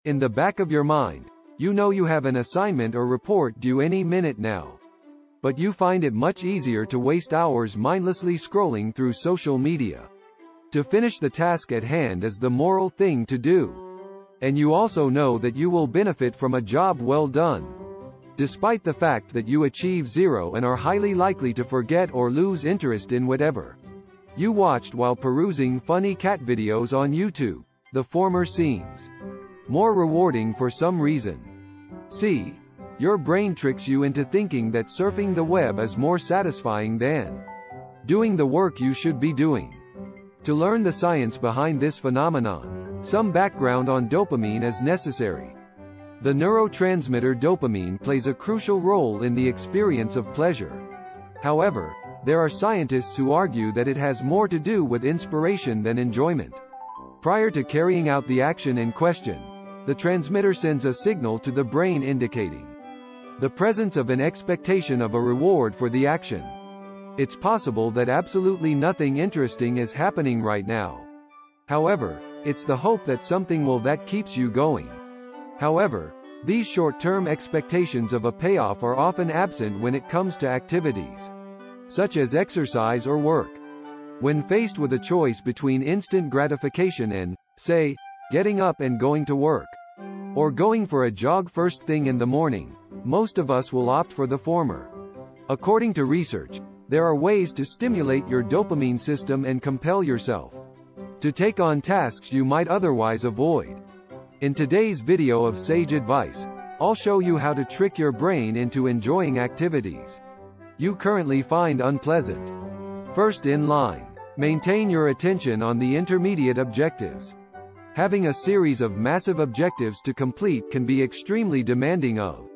In the back of your mind, you know you have an assignment or report due any minute now. But you find it much easier to waste hours mindlessly scrolling through social media. To finish the task at hand is the moral thing to do. And you also know that you will benefit from a job well done. Despite the fact that you achieve zero and are highly likely to forget or lose interest in whatever you watched while perusing funny cat videos on YouTube, the former seems more rewarding for some reason. See, your brain tricks you into thinking that surfing the web is more satisfying than doing the work you should be doing. To learn the science behind this phenomenon, some background on dopamine is necessary. The neurotransmitter dopamine plays a crucial role in the experience of pleasure. However, there are scientists who argue that it has more to do with inspiration than enjoyment. Prior to carrying out the action in question, the transmitter sends a signal to the brain indicating the presence of an expectation of a reward for the action. It's possible that absolutely nothing interesting is happening right now. However, it's the hope that something will that keeps you going. However, these short-term expectations of a payoff are often absent when it comes to activities such as exercise or work. When faced with a choice between instant gratification and, say, getting up and going to work, or going for a jog first thing in the morning, most of us will opt for the former. According to research, there are ways to stimulate your dopamine system and compel yourself to take on tasks you might otherwise avoid. In today's video of sage advice, I'll show you how to trick your brain into enjoying activities you currently find unpleasant. First in line, maintain your attention on the intermediate objectives. Having a series of massive objectives to complete can be extremely demanding of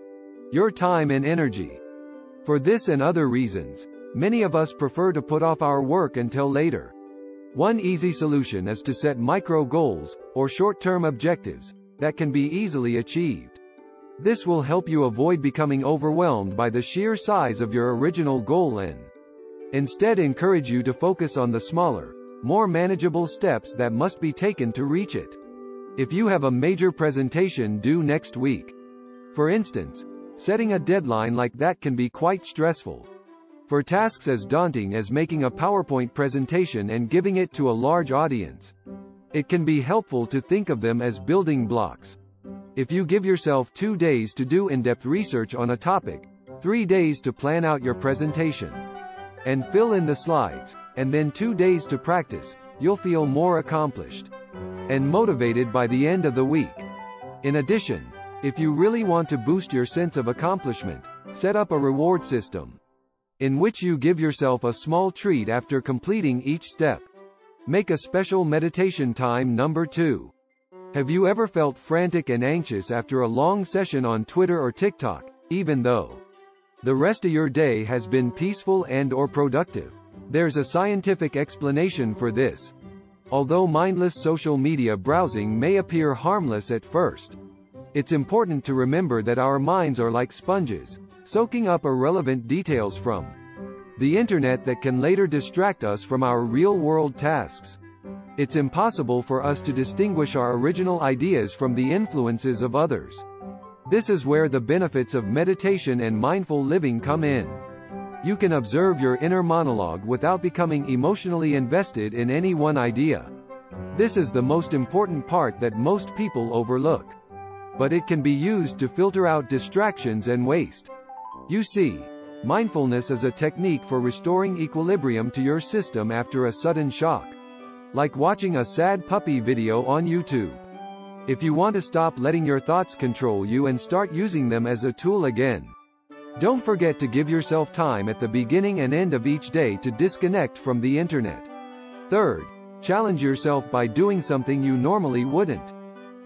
your time and energy. For this and other reasons, many of us prefer to put off our work until later. One easy solution is to set micro goals, or short-term objectives, that can be easily achieved. This will help you avoid becoming overwhelmed by the sheer size of your original goal and instead encourage you to focus on the smaller, more manageable steps that must be taken to reach it. If you have a major presentation due next week, for instance, setting a deadline like that can be quite stressful. For tasks as daunting as making a PowerPoint presentation and giving it to a large audience, it can be helpful to think of them as building blocks. If you give yourself 2 days to do in-depth research on a topic, 3 days to plan out your presentation, and fill in the slides, and then 2 days to practice, you'll feel more accomplished and motivated by the end of the week. In addition, if you really want to boost your sense of accomplishment, set up a reward system in which you give yourself a small treat after completing each step. Make a special meditation time. Number 2. Have you ever felt frantic and anxious after a long session on Twitter or TikTok, even though the rest of your day has been peaceful and/or productive? There's a scientific explanation for this. Although mindless social media browsing may appear harmless at first, it's important to remember that our minds are like sponges, soaking up irrelevant details from the internet that can later distract us from our real-world tasks. It's impossible for us to distinguish our original ideas from the influences of others. This is where the benefits of meditation and mindful living come in. You can observe your inner monologue without becoming emotionally invested in any one idea. This is the most important part that most people overlook. But it can be used to filter out distractions and waste. You see, mindfulness is a technique for restoring equilibrium to your system after a sudden shock. Like watching a sad puppy video on YouTube. If you want to stop letting your thoughts control you and start using them as a tool again, don't forget to give yourself time at the beginning and end of each day to disconnect from the internet. Third, challenge yourself by doing something you normally wouldn't.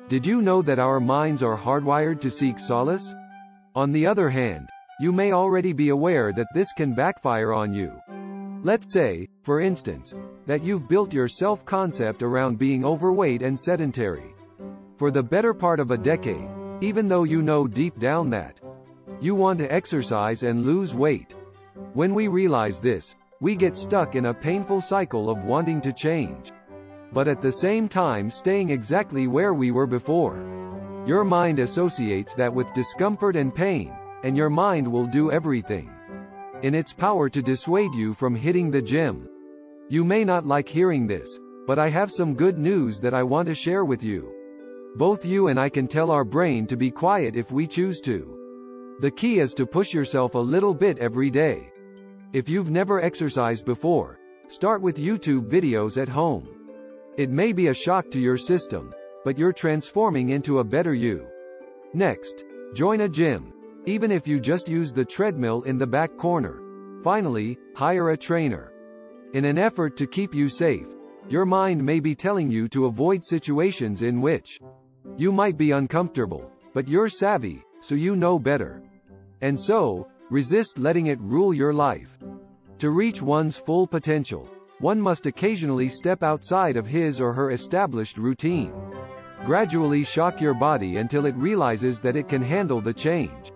Did you know that our minds are hardwired to seek solace? On the other hand, you may already be aware that this can backfire on you. Let's say, for instance, that you've built your self-concept around being overweight and sedentary for the better part of a decade, even though you know deep down that you want to exercise and lose weight. When we realize this, we get stuck in a painful cycle of wanting to change, but at the same time staying exactly where we were before. Your mind associates that with discomfort and pain, and your mind will do everything in its power to dissuade you from hitting the gym. You may not like hearing this, but I have some good news that I want to share with you. Both you and I can tell our brain to be quiet if we choose to. The key is to push yourself a little bit every day. If you've never exercised before, start with YouTube videos at home. It may be a shock to your system, but you're transforming into a better you. Next, join a gym, even if you just use the treadmill in the back corner. Finally, hire a trainer. In an effort to keep you safe, your mind may be telling you to avoid situations in which you might be uncomfortable, but you're savvy, so you know better. And so, resist letting it rule your life. To reach one's full potential, one must occasionally step outside of his or her established routine. Gradually shock your body until it realizes that it can handle the change.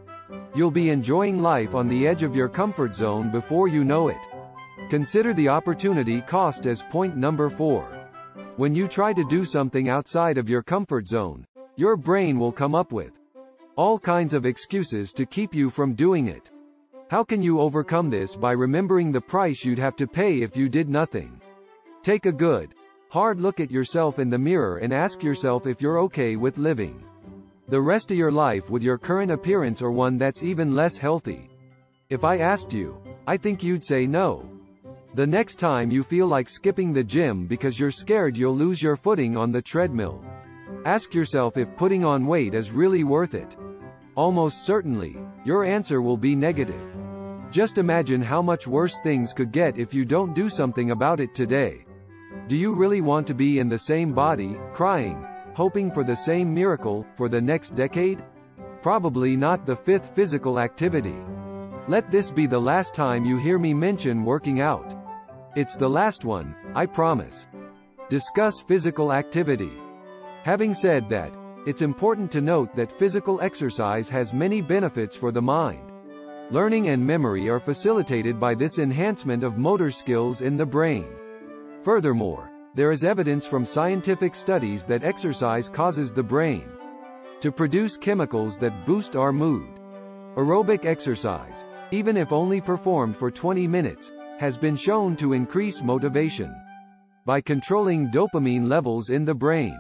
You'll be enjoying life on the edge of your comfort zone before you know it. Consider the opportunity cost as point number 4. When you try to do something outside of your comfort zone, your brain will come up with all kinds of excuses to keep you from doing it. How can you overcome this? By remembering the price you'd have to pay if you did nothing. Take a good, hard look at yourself in the mirror and ask yourself if you're okay with living the rest of your life with your current appearance or one that's even less healthy. If I asked you, I think you'd say no. The next time you feel like skipping the gym because you're scared you'll lose your footing on the treadmill, ask yourself if putting on weight is really worth it. Almost certainly, your answer will be negative. Just imagine how much worse things could get if you don't do something about it today. Do you really want to be in the same body, crying, hoping for the same miracle, for the next decade? Probably not the 5th physical activity. Let this be the last time you hear me mention working out. It's the last one, I promise. Discuss physical activity. Having said that, it's important to note that physical exercise has many benefits for the mind. Learning and memory are facilitated by this enhancement of motor skills in the brain. Furthermore, there is evidence from scientific studies that exercise causes the brain to produce chemicals that boost our mood. Aerobic exercise, even if only performed for 20 minutes, has been shown to increase motivation by controlling dopamine levels in the brain.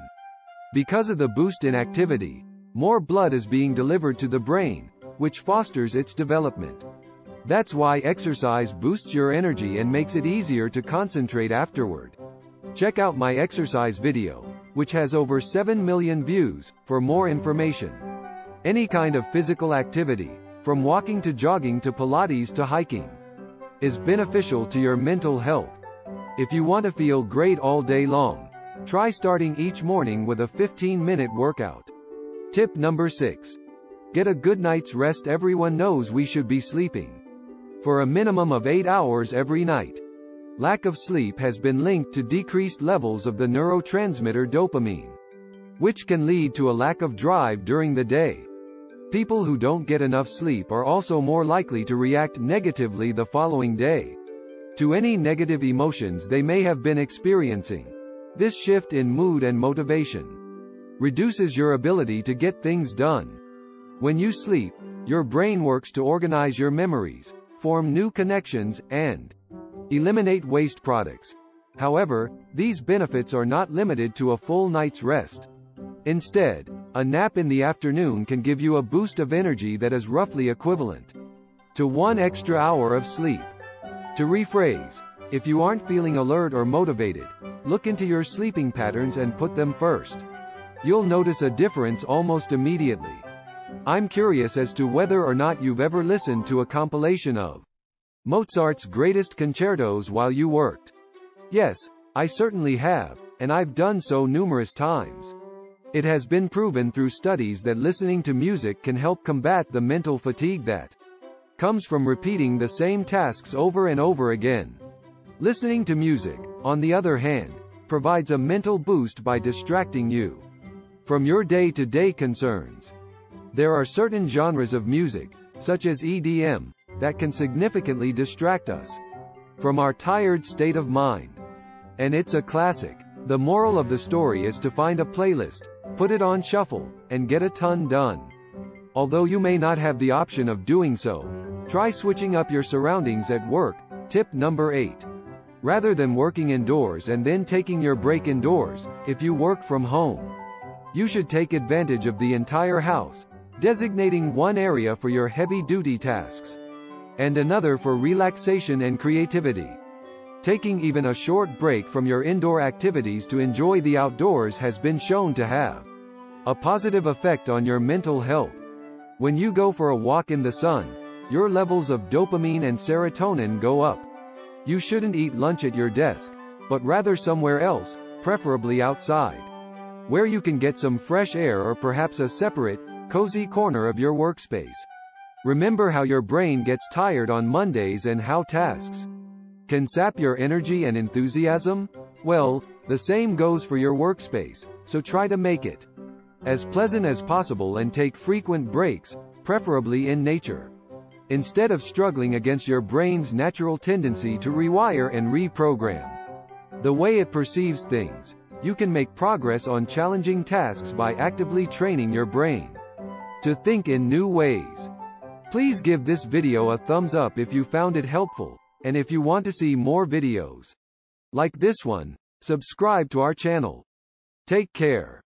Because of the boost in activity, more blood is being delivered to the brain, which fosters its development. That's why exercise boosts your energy and makes it easier to concentrate afterward. Check out my exercise video, which has over 7 million views, for more information. Any kind of physical activity, from walking to jogging to Pilates to hiking, is beneficial to your mental health. If you want to feel great all day long, try starting each morning with a 15-minute workout. Tip number 6. Get a good night's rest. Everyone knows we should be sleeping for a minimum of 8 hours every night. Lack of sleep has been linked to decreased levels of the neurotransmitter dopamine, which can lead to a lack of drive during the day. People who don't get enough sleep are also more likely to react negatively the following day to any negative emotions they may have been experiencing. This shift in mood and motivation reduces your ability to get things done. When you sleep, your brain works to organize your memories, form new connections, and eliminate waste products. However, these benefits are not limited to a full night's rest. Instead, a nap in the afternoon can give you a boost of energy that is roughly equivalent to 1 extra hour of sleep. To rephrase, if you aren't feeling alert or motivated, look into your sleeping patterns and put them first. You'll notice a difference almost immediately. I'm curious as to whether or not you've ever listened to a compilation of Mozart's greatest concertos while you worked. Yes, I certainly have, and I've done so numerous times. It has been proven through studies that listening to music can help combat the mental fatigue that comes from repeating the same tasks over and over again. Listening to music, on the other hand, provides a mental boost by distracting you from your day-to-day concerns. There are certain genres of music, such as EDM, that can significantly distract us from our tired state of mind. And it's a classic. The moral of the story is to find a playlist, put it on shuffle, and get a ton done. Although you may not have the option of doing so, try switching up your surroundings at work. Tip number 8. Rather than working indoors and then taking your break indoors, if you work from home, you should take advantage of the entire house, designating one area for your heavy-duty tasks, and another for relaxation and creativity. Taking even a short break from your indoor activities to enjoy the outdoors has been shown to have a positive effect on your mental health. When you go for a walk in the sun, your levels of dopamine and serotonin go up. You shouldn't eat lunch at your desk, but rather somewhere else, preferably outside, where you can get some fresh air or perhaps a separate, cozy corner of your workspace. Remember how your brain gets tired on Mondays and how tasks can sap your energy and enthusiasm? Well, the same goes for your workspace, so try to make it as pleasant as possible and take frequent breaks, preferably in nature. Instead of struggling against your brain's natural tendency to rewire and reprogram the way it perceives things, you can make progress on challenging tasks by actively training your brain to think in new ways. Please give this video a thumbs up if you found it helpful, and if you want to see more videos like this one, subscribe to our channel. Take care.